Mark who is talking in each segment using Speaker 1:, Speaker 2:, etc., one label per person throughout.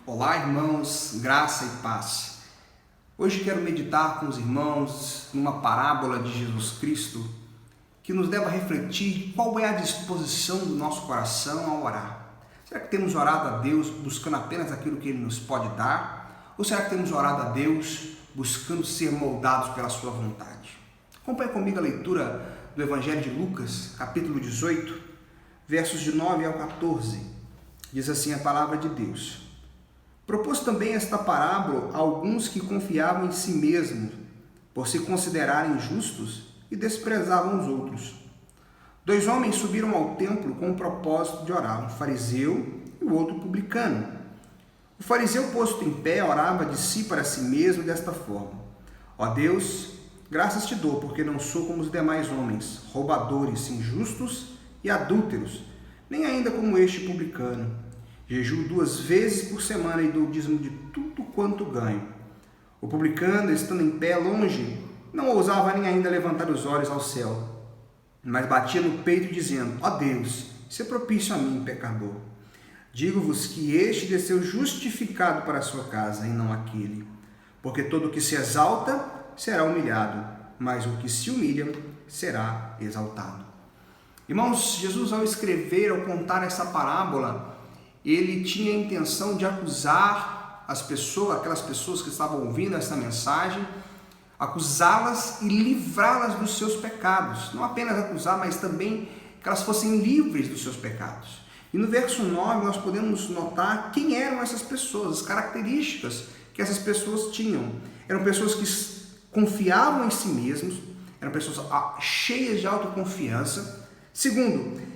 Speaker 1: Olá, irmãos, graça e paz. Hoje quero meditar com os irmãos numa parábola de Jesus Cristo que nos leva a refletir qual é a disposição do nosso coração ao orar. Será que temos orado a Deus buscando apenas aquilo que Ele nos pode dar? Ou será que temos orado a Deus buscando ser moldados pela Sua vontade? Acompanhe comigo a leitura do Evangelho de Lucas, capítulo 18, versos de 9 ao 14. Diz assim a palavra de Deus. Propôs também esta parábola a alguns que confiavam em si mesmos, por se considerarem justos e desprezavam os outros. 2 homens subiram ao templo com o propósito de orar, um fariseu e o outro publicano. O fariseu, posto em pé, orava de si para si mesmo desta forma: Ó Deus, graças te dou, porque não sou como os demais homens, roubadores, injustos e adúlteros, nem ainda como este publicano. Jejuo 2 vezes por semana e dou o dízimo de tudo quanto ganho. O publicano, estando em pé longe, não ousava nem ainda levantar os olhos ao céu, mas batia no peito dizendo: Ó Deus, se propício a mim, pecador. Digo-vos que este desceu justificado para a sua casa e não aquele. Porque todo o que se exalta será humilhado, mas o que se humilha será exaltado. Irmãos, Jesus, ao escrever, ao contar essa parábola, ele tinha a intenção de acusar as pessoas, aquelas pessoas que estavam ouvindo essa mensagem, acusá-las e livrá-las dos seus pecados. Não apenas acusar, mas também que elas fossem livres dos seus pecados. E no verso 9 nós podemos notar quem eram essas pessoas, as características que essas pessoas tinham. Eram pessoas que confiavam em si mesmos, eram pessoas cheias de autoconfiança. Segundo,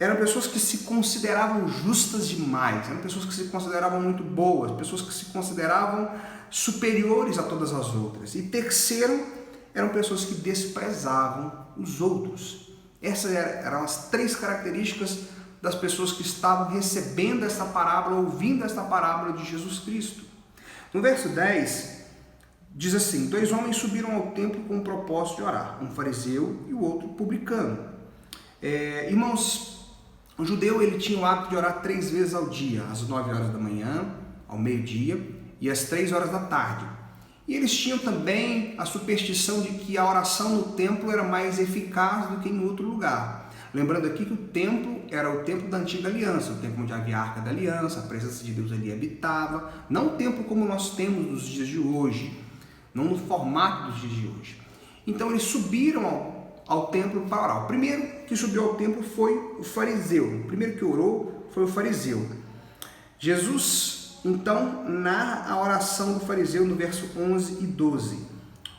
Speaker 1: eram pessoas que se consideravam justas demais, eram pessoas que se consideravam muito boas, pessoas que se consideravam superiores a todas as outras. E terceiro, eram pessoas que desprezavam os outros. Essas eram as 3 características das pessoas que estavam recebendo essa parábola, ouvindo essa parábola de Jesus Cristo. No verso 10, diz assim: 2 homens subiram ao templo com o propósito de orar, um fariseu e o outro publicano. Irmãos, o judeu ele tinha o hábito de orar 3 vezes ao dia, às 9 horas da manhã, ao meio-dia e às 3 horas da tarde. E eles tinham também a superstição de que a oração no templo era mais eficaz do que em outro lugar. Lembrando aqui que o templo era o templo da antiga aliança, o templo onde havia a arca da aliança, a presença de Deus ali habitava, não o templo como nós temos nos dias de hoje, não no formato dos dias de hoje. Então eles subiram ao templo para orar. O primeiro que subiu ao templo foi o fariseu. O primeiro que orou foi o fariseu. Jesus, então, narra a oração do fariseu no verso 11 e 12.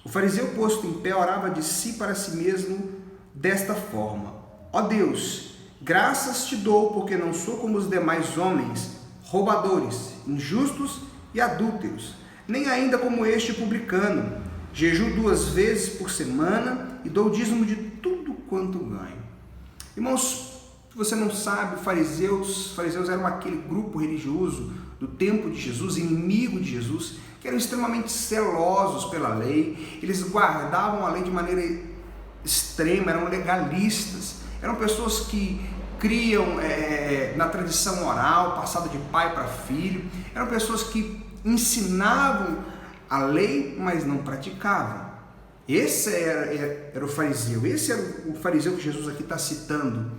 Speaker 1: O fariseu, posto em pé, orava de si para si mesmo desta forma: Ó Deus, graças te dou, porque não sou como os demais homens, roubadores, injustos e adúlteros, nem ainda como este publicano. Jejuo 2 vezes por semana e dou o dízimo de tudo quanto ganho. Irmãos, se você não sabe, os fariseus eram aquele grupo religioso do tempo de Jesus, inimigo de Jesus, que eram extremamente zelosos pela lei. Eles guardavam a lei de maneira extrema, eram legalistas, eram pessoas que criam na tradição oral, passada de pai para filho, eram pessoas que ensinavam a lei, mas não praticavam. Esse era o fariseu, esse era o fariseu que Jesus aqui está citando.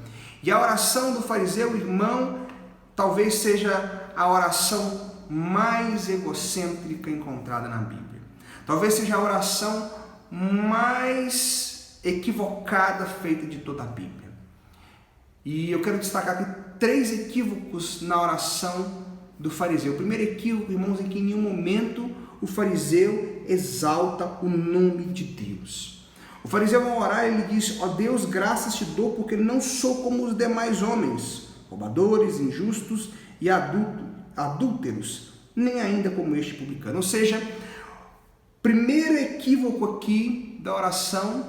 Speaker 1: E a oração do fariseu, irmão, talvez seja a oração mais egocêntrica encontrada na Bíblia. Talvez seja a oração mais equivocada feita de toda a Bíblia. E eu quero destacar aqui 3 equívocos na oração do fariseu. O primeiro equívoco, irmãos, é que em nenhum momento o fariseu exalta o nome de Deus. O fariseu, ao orar, ele diz: Ó Deus, graças te dou, porque não sou como os demais homens, roubadores, injustos e adúlteros, nem ainda como este publicano. Ou seja, primeiro equívoco aqui da oração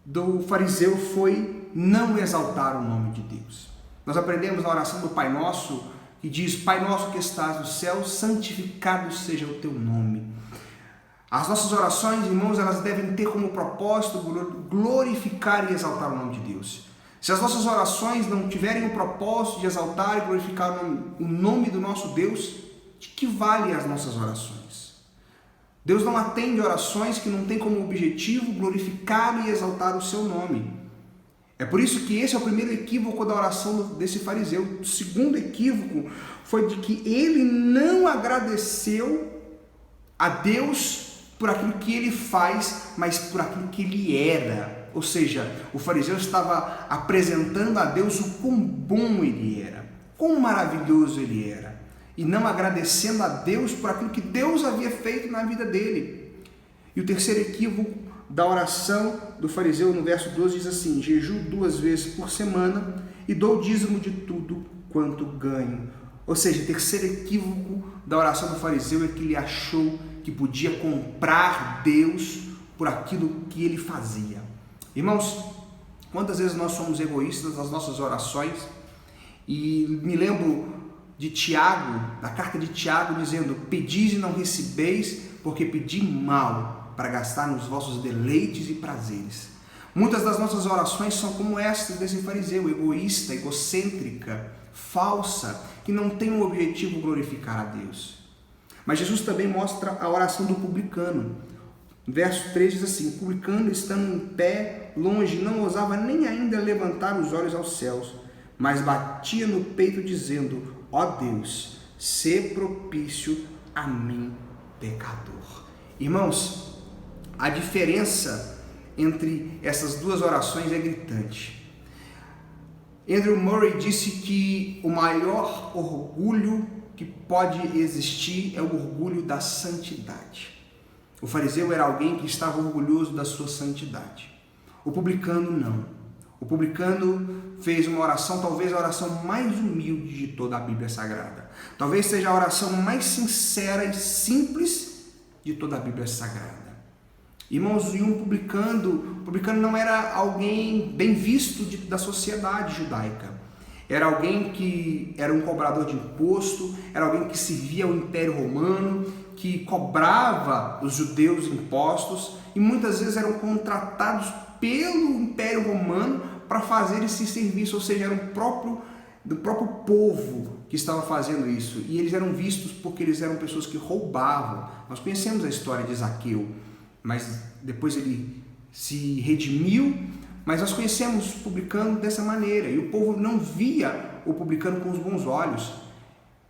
Speaker 1: do fariseu foi não exaltar o nome de Deus. Nós aprendemos na oração do Pai Nosso, que diz: Pai nosso que estás no céu, santificado seja o teu nome. As nossas orações, irmãos, elas devem ter como propósito glorificar e exaltar o nome de Deus. Se as nossas orações não tiverem o propósito de exaltar e glorificar o nome do nosso Deus, de que vale as nossas orações? Deus não atende orações que não têm como objetivo glorificar e exaltar o seu nome. É por isso que esse é o primeiro equívoco da oração desse fariseu. O segundo equívoco foi de que ele não agradeceu a Deus por aquilo que ele faz, mas por aquilo que ele era. Ou seja, o fariseu estava apresentando a Deus o quão bom ele era, quão maravilhoso ele era, e não agradecendo a Deus por aquilo que Deus havia feito na vida dele. E o terceiro equívoco da oração do fariseu, no verso 12, diz assim: jejuo 2 vezes por semana e dou o dízimo de tudo quanto ganho. Ou seja, o terceiro equívoco da oração do fariseu é que ele achou que podia comprar Deus por aquilo que ele fazia. Irmãos, quantas vezes nós somos egoístas nas nossas orações? E me lembro de Tiago, da carta de Tiago, dizendo: pedis e não recebeis, porque pedi mal, para gastar nos vossos deleites e prazeres. Muitas das nossas orações são como estas desse fariseu, egoísta, egocêntrica, falsa, que não tem o objetivo glorificar a Deus. Mas Jesus também mostra a oração do publicano. Verso 3 diz assim: o publicano, estando em pé, longe, não ousava nem ainda levantar os olhos aos céus, mas batia no peito, dizendo: ó Deus, sê propício a mim, pecador. Irmãos, a diferença entre essas duas orações é gritante. Andrew Murray disse que o maior orgulho que pode existir é o orgulho da santidade. O fariseu era alguém que estava orgulhoso da sua santidade. O publicano não. O publicano fez uma oração, talvez a oração mais humilde de toda a Bíblia Sagrada. Talvez seja a oração mais sincera e simples de toda a Bíblia Sagrada. Irmãos, e o publicano não era alguém bem visto da sociedade judaica. Era alguém que era um cobrador de imposto, era alguém que servia ao Império Romano, que cobrava os judeus impostos e muitas vezes eram contratados pelo Império Romano para fazer esse serviço, ou seja, era do próprio povo que estava fazendo isso. E eles eram vistos porque eles eram pessoas que roubavam. Nós conhecemos a história de Zaqueu, mas depois ele se redimiu, mas nós conhecemos o publicano dessa maneira, e o povo não via o publicano com os bons olhos.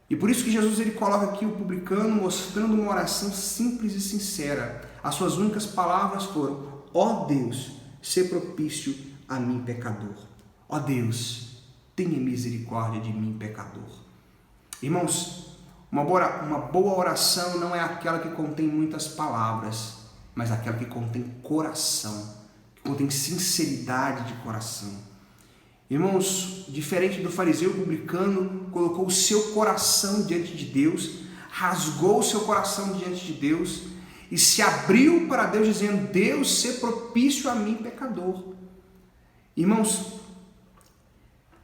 Speaker 1: E por isso que Jesus ele coloca aqui o publicano mostrando uma oração simples e sincera. As suas únicas palavras foram: ó Deus, sê propício a mim, pecador. Ó Deus, tenha misericórdia de mim, pecador. Irmãos, uma boa oração não é aquela que contém muitas palavras, mas aquela que contém coração, que contém sinceridade de coração. Irmãos, diferente do fariseu, o publicano colocou o seu coração diante de Deus, rasgou o seu coração diante de Deus e se abriu para Deus dizendo: Deus, sê propício a mim, pecador. Irmãos,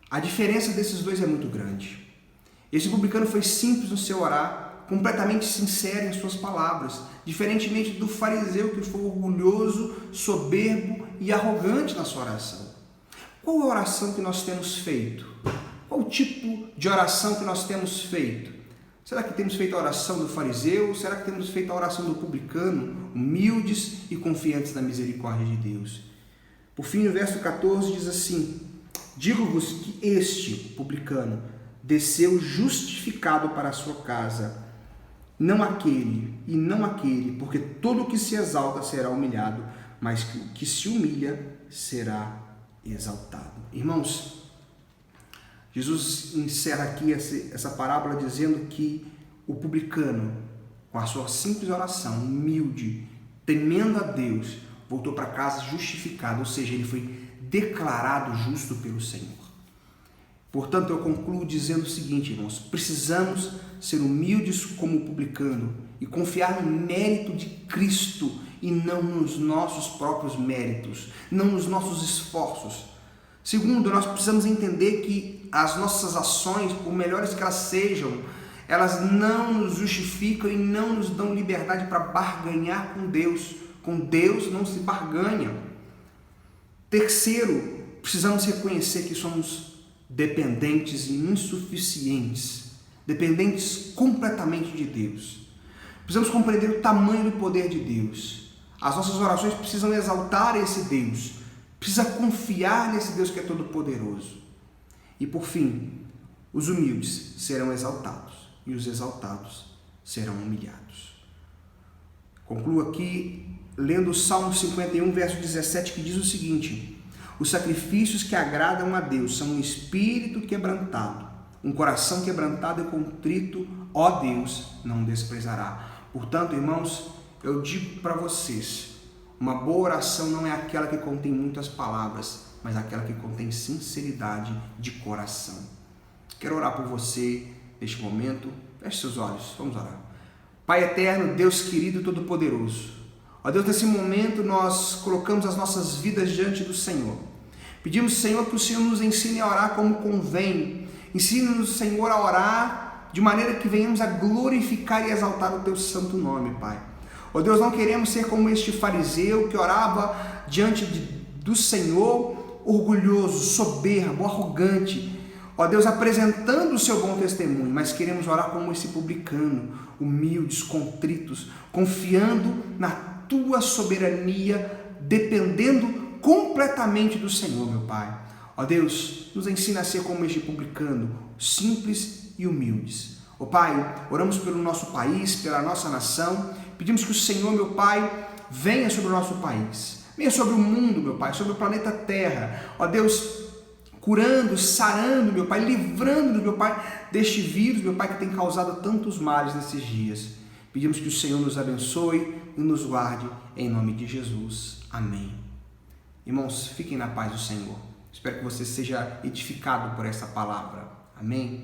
Speaker 1: a diferença desses dois é muito grande. Esse publicano foi simples no seu orar, completamente sincero em suas palavras, diferentemente do fariseu que foi orgulhoso, soberbo e arrogante na sua oração. Qual a oração que nós temos feito? Qual o tipo de oração que nós temos feito? Será que temos feito a oração do fariseu? Será que temos feito a oração do publicano, humildes e confiantes na misericórdia de Deus? Por fim, o verso 14 diz assim: digo-vos que este, publicano, desceu justificado para a sua casa, não aquele, porque todo o que se exalta será humilhado, mas que o que se humilha será exaltado. Irmãos, Jesus encerra aqui essa parábola dizendo que o publicano, com a sua simples oração, humilde, temendo a Deus, voltou para casa justificado, ou seja, ele foi declarado justo pelo Senhor. Portanto, eu concluo dizendo o seguinte, irmãos: precisamos ser humildes como o publicano e confiar no mérito de Cristo e não nos nossos próprios méritos, não nos nossos esforços. Segundo, nós precisamos entender que as nossas ações, por melhores que elas sejam, elas não nos justificam e não nos dão liberdade para barganhar com Deus. Com Deus não se barganha. Terceiro, precisamos reconhecer que somos dependentes e insuficientes. dependentes completamente de Deus. Precisamos compreender o tamanho do poder de Deus. As nossas orações precisam exaltar esse Deus, precisa confiar nesse Deus que é todo-poderoso. E por fim, os humildes serão exaltados e os exaltados serão humilhados. Concluo aqui lendo o Salmo 51, verso 17, que diz o seguinte: os sacrifícios que agradam a Deus são um espírito quebrantado, um coração quebrantado e contrito, ó Deus, não desprezará. Portanto, irmãos, eu digo para vocês, uma boa oração não é aquela que contém muitas palavras, mas aquela que contém sinceridade de coração. Quero orar por você neste momento. Feche seus olhos, vamos orar. Pai eterno, Deus querido e todo-poderoso, ó Deus, nesse momento nós colocamos as nossas vidas diante do Senhor. Pedimos, Senhor, que o Senhor nos ensine a orar como convém. Ensine-nos, Senhor, a orar de maneira que venhamos a glorificar e exaltar o Teu santo nome, Pai. Ó Deus, não queremos ser como este fariseu que orava diante do Senhor, orgulhoso, soberbo, arrogante. Ó Deus, apresentando o Seu bom testemunho, mas queremos orar como esse publicano, humildes, contritos, confiando na Tua soberania, dependendo completamente do Senhor, meu Pai. Ó Deus, nos ensina a ser como este publicano, simples e humildes. Ó Pai, oramos pelo nosso país, pela nossa nação, pedimos que o Senhor, meu Pai, venha sobre o nosso país, venha sobre o mundo, meu Pai, sobre o planeta Terra. Ó Deus, curando, sarando, meu Pai, livrando-nos, meu Pai, deste vírus, meu Pai, que tem causado tantos males nesses dias. Pedimos que o Senhor nos abençoe e nos guarde, em nome de Jesus. Amém. Irmãos, fiquem na paz do Senhor. Espero que você seja edificado por essa palavra. Amém.